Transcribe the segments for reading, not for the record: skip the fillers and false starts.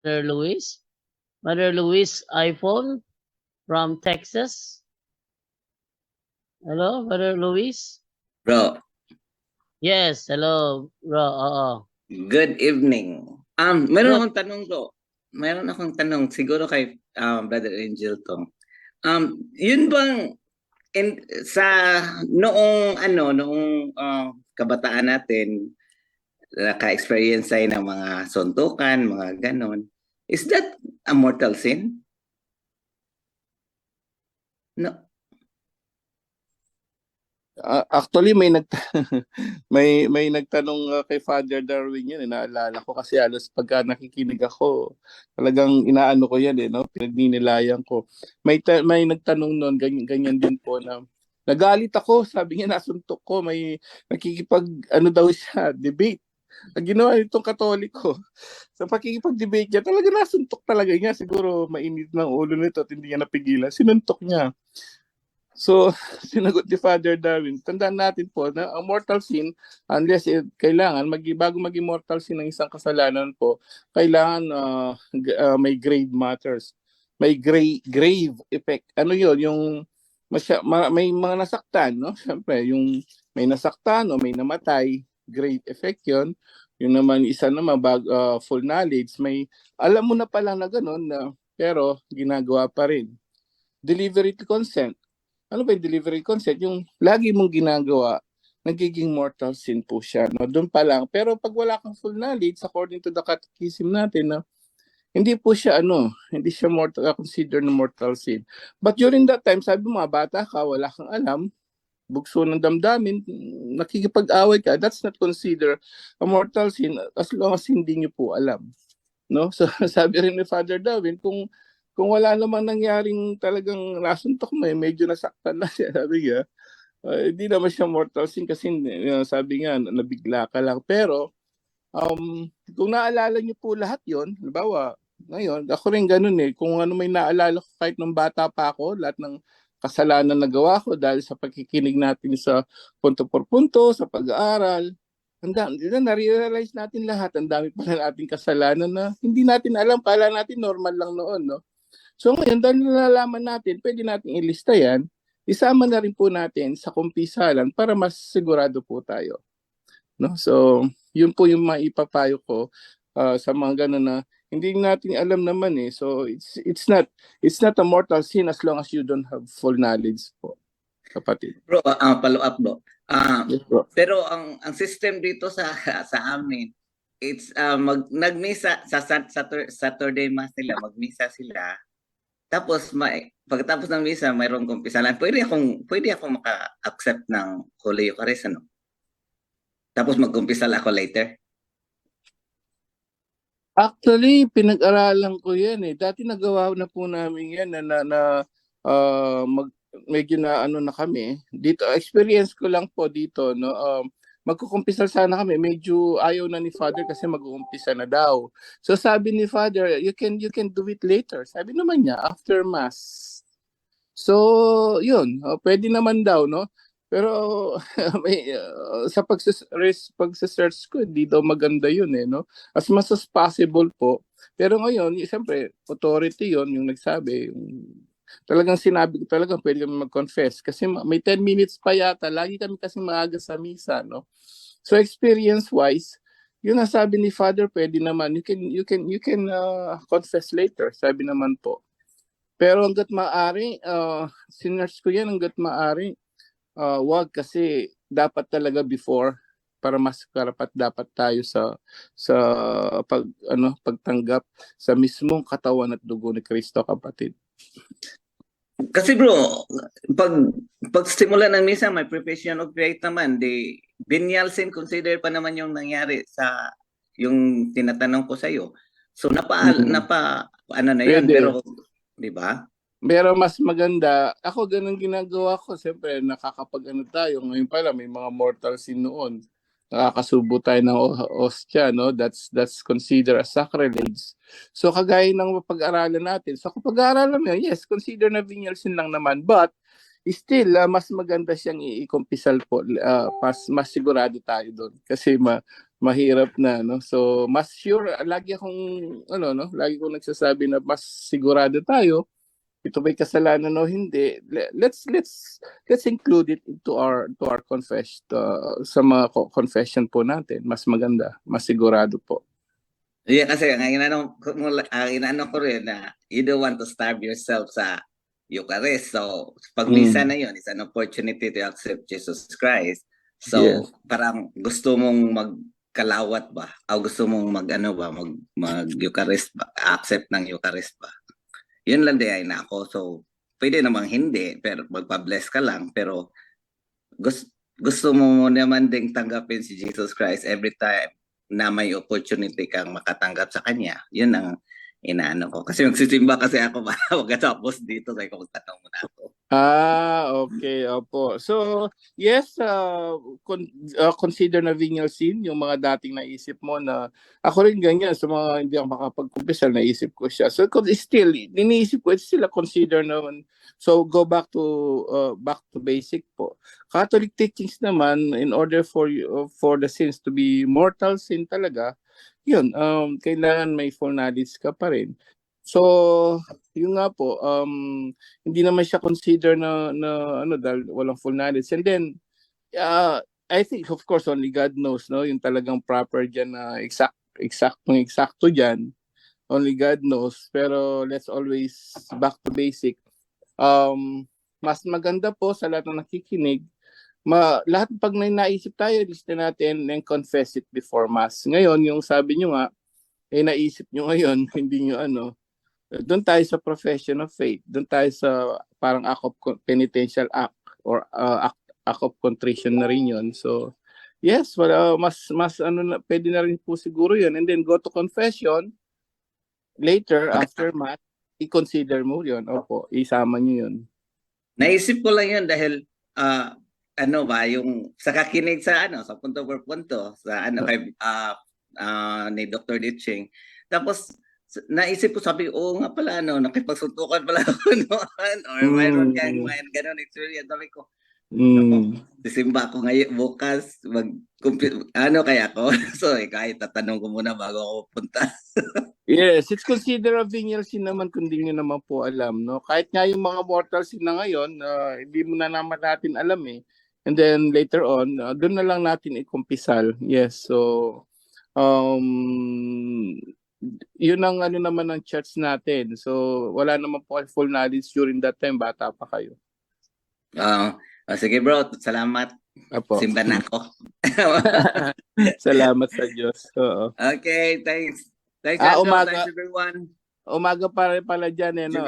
Mother Luis. Mother Luis iPhone from Texas. Hello, Mother Luis? Bro, Yes, hello, bro. Oo. good evening. Meron Good. akong tanong bro. Meron akong tanong siguro kay Brother Angel to. Yun bang sa noong kabataan natin naka-experience tayo ng mga suntukan, mga ganon. Is that a mortal sin? No. Actually may nagtanong kay Father Darwin yun, naalala ko kasi halos pagka nakikinig ako, talagang inaano ko yan no, pinagninilayan ko. May nagtanong noon ganyan din po na nagalit ako, sabi niya nasuntok ko, may nakikipag ano daw siya, debate. Ang ginawa nitong Katoliko sa pakikipag-debate niya, talaga nasuntok talaga niya. Siguro mainit ng ulo nito at hindi niya napigilan. Sinuntok niya. So, sinagot ni Father Darwin, tandaan natin po na ang mortal sin, unless kailangan, bago maging mortal sin ng isang kasalanan po, kailangan may grave matters. May grave effect. Ano yun? Yung may mga nasaktan, no? Siyempre, yung may nasaktan o may namatay, grave effect yun. Yung naman, isa naman, full knowledge, may alam mo na pala na gano'n, pero ginagawa pa rin. Delivery to consent. Ano ba yung delivery consent? Yung lagi mong ginagawa, nagiging mortal sin po siya. No? Doon pa lang. Pero pag wala kang full knowledge, according to the catechism natin, no? Hindi po siya hindi siya considered na mortal sin. But during that time, sabi mo, bata ka, wala kang alam, bugso ng damdamin, nakikipag-away ka, that's not considered a mortal sin as long as hindi niyo po alam. No? So sabi rin ni Father Darwin, kung wala namang nangyaring talagang nasuntok mo, medyo nasaktan na siya, sabi niya, hindi naman siya mortal sin kasi sabi nga, nabigla ka lang. Pero, kung naalala niyo po lahat yon, halimbawa, ngayon, ako rin ganun kung ano may naalala ko kahit nung bata pa ako, lahat ng kasalanan na gawa ko dahil sa pagkikinig natin sa punto por punto, sa pag-aaral, na-realize natin lahat, ang dami pala nating kasalanan na hindi natin alam, pala natin normal lang noon, no? So ngayon, dahil nalalaman natin, pwede natin ilista yan, isama na rin po natin sa kumpisalan para mas sigurado po tayo. No? So, yun po yung maipapayo ko sa mga ganun na hindi natin alam naman So, it's not a mortal sin as long as you don't have full knowledge po, kapatid. Bro, follow up bro. Yes, bro. Pero ang system dito sa amin, it's nagmisa sa Saturday mass nila, magmisa sila. Tapos pagkatapos ng misa, mayroong kumpisalan. Pwede akong maka-accept ng Holy Eucharist, ano? Tapos magkumpisal ako later. Actually, pinag-aralan ko yan Dati nagawa na po namin yan medyo na na kami. Dito, experience ko lang po dito, no? Magkukumpisal sana kami. Medyo ayaw na ni Father kasi mag-uumpisa na daw. So sabi ni Father, you can do it later. Sabi naman niya, after Mass. So, yun. Pwede naman daw, no? Pero sa pagsa-search ko, hindi daw maganda yun no? As much as possible po. Pero ngayon, siyempre, authority yun, yung nagsabi. Talagang sinabi ko talaga, pwede kami mag-confess. Kasi may 10 minutes pa yata. Lagi kami kasi maaga sa misa, no? So, experience-wise, yun ang sabi ni Father, pwede naman. You can confess later, sabi naman po. Pero hanggat maaari, sinerge ko yan hanggat maaari. Wag kasi dapat talaga before para mas karapat dapat tayo sa pagtanggap sa mismong katawan at dugo ni Kristo, kapatid. Kasi bro, pag simula ng misa, may preparation of faith naman. Venial sin consider pa naman yung nangyari sa yung tinatanong ko sa iyo. So ano na yan, pero di ba? Pero mas maganda, ako ganun ginagawa ko. Siyempre, nakakapag-ano tayo. Ngayon pala, may mga mortal sin noon. Nakakasubo tayo ng hostia, no? That's considered as sacrilege. So, kagaya ng pag-aralan natin. So, kung pag-aaralan mo, yes, consider na venial sin lang naman. But, still, mas maganda siyang i-kumpisal po. Mas sigurado tayo doon. Kasi mahirap na, no? So, mas sure, lagi akong, lagi kong nagsasabi na mas sigurado tayo, ito ba'y kasalanan o hindi. Let's include it into our sa mga confession po natin. Mas maganda, mas sigurado po. Yeah, kasi ang inano ko rin na you don't want to starve yourself sa Eucharist. So, pag misa na yun, it's an opportunity to accept Jesus Christ. So, Yes. parang gusto mong magkalawat ba? O gusto mong mag-Eucharist ba? Accept ng Eucharist ba? Yun lang din ay na ako. So, pwede namang hindi, pero magpa-bless ka lang. Pero, gusto mo naman ding tanggapin si Jesus Christ every time na may opportunity kang makatanggap sa kanya. Yun ang inaano ko. Kasi magsisimba kasi ako pagkatapos dito. Kaya kung tanong mo na ako. Okay. Opo. So, yes, consider na venial sin, yung mga dating naisip mo na ako rin ganyan, sa mga hindi ako makapag-kumpisal, naisip ko siya. So, still, iniisip ko, it's still a consider naman. So, go back to basic po. Catholic teachings naman, in order for the sins to be mortal sin talaga, yun, kailangan may full knowledge ka pa rin. So, yun nga po, hindi naman siya consider na dahil walang full knowledge. And then, I think, of course, only God knows, no? Yung talagang proper dyan na eksakto dyan. Only God knows. Pero let's always back to basic. Mas maganda po sa lahat ng nakikinig, lahat pag naisip tayo, list na natin and confess it before Mass. Ngayon, yung sabi nyo nga, naisip nyo ngayon, hindi nyo doon tayo sa profession of faith. Doon tayo sa parang act of penitential act or act of contrition na rin yun. So, yes, mas pwede na rin po siguro yun. And then go to confession. Later, after Mass, i-consider mo yun. Opo, isama nyo yun. Naisip ko lang yun dahil yung sa kakinig sa sa punto per punto sa kay ni Dr. Ditching. Tapos naisip ko, sabi, nga pala, nakipagsuntukan pala ako noon, or mayroon kang ganun experience. Sabi ko, sisimba ako ngayon, bukas, kaya ako? So, kahit tatanong ko muna bago ako punta. Yes, it's considered a venial sin naman kung di nyo naman po alam, no? Kahit nga yung mga mortal sin na ngayon, hindi mo na naman natin alam eh. And then later on, doon na lang natin ikumpisal. Yes, so, yun ang naman ng church natin. So, wala naman po full knowledge during that time. Bata pa kayo. Sige bro, salamat. Apo. Simba na ako. Salamat sa Diyos. Oo. Okay, thanks. Thanks, umaga. Thanks everyone. Umaga pala dyan no?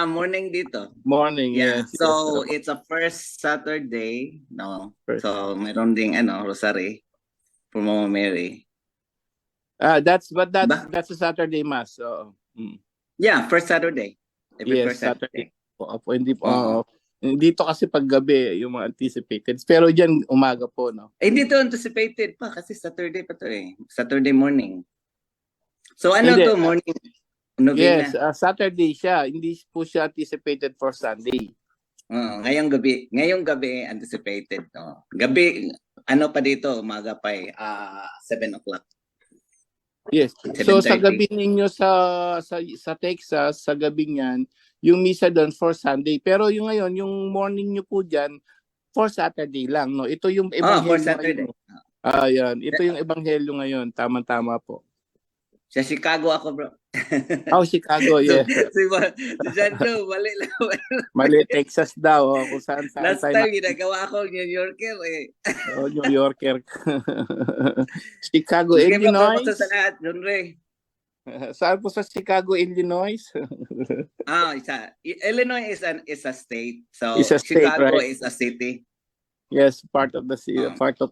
Morning dito. Morning, yeah. Yes. So, it's a first Saturday. No? First. So, mayroon ding rosary for Mama Mary. That's a Saturday Mass. Yeah, first Saturday. Yes, first Saturday. Hindi po. Dito kasi paggabi yung mga anticipated. Pero diyan umaga po, no? Dito anticipated pa kasi Saturday pa to eh. Saturday morning. So to morning? Novena. Yes, Saturday siya. Hindi po siya anticipated for Sunday. Ngayong gabi anticipated. Gabi pa dito, umaga pa 7 o'clock. Yes. So sa gabi ninyo sa Texas, sa gabi niyan, yung misa doon for Sunday. Pero yung ngayon, yung morning nyo po diyan for Saturday lang, no? Ito yung ebanghelyo. For Saturday. Yan. Ito yung ebanghelyo ngayon. Tama-tama po. Sa Chicago ako, bro. Chicago, yeah. Si Jando, mali lang. Mali, Texas daw. Kung saan Last time, ginagawa ako New Yorker eh. New Yorker. Chicago, Illinois. Sige, sa lahat, John Ray. Saan po sa Chicago, Illinois? Illinois is a state. So, It's a state, Chicago right? is a city. Yes, part of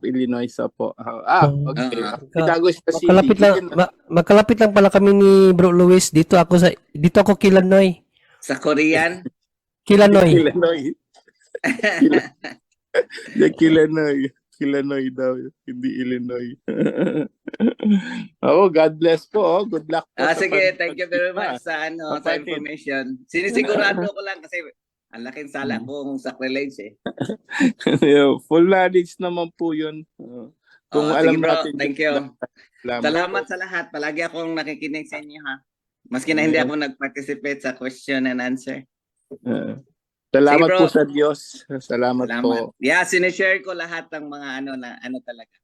Illinois po. Okay. Chicago is the city. Makalapit lang pala kami ni Bro Luis. Dito ako Kilanoy. Sa Korean? Kilanoy. Kilanoy daw, hindi Illinois. God bless po. Good luck po. Sige, thank you very much sa information. Sinisigurado ko lang kasi ang laking sala kong sacrilege eh. Full knowledge naman po yun. Kung Sige alam bro, natin, thank you. salamat, Salamat po. sa lahat. Palagi akong nakikinig sa inyo ha. Maski na hindi Amen. ako nag-participate sa question and answer. Salamat Sige, po bro. sa Diyos. Salamat po. Yeah, sinishare ko lahat ng mga ano talaga.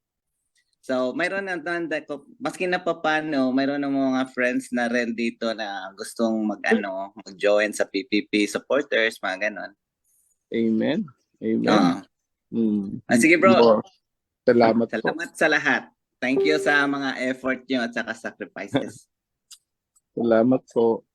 So, mayroon na ko, maski na pa paano, mayroon ng mga friends na rin dito na gustong mag-join sa PPP supporters, mga ganon. Amen. Amen. Ah. Sige bro. More. Salamat po. Salamat sa lahat. Thank you sa mga effort nyo at saka sacrifices. Salamat po.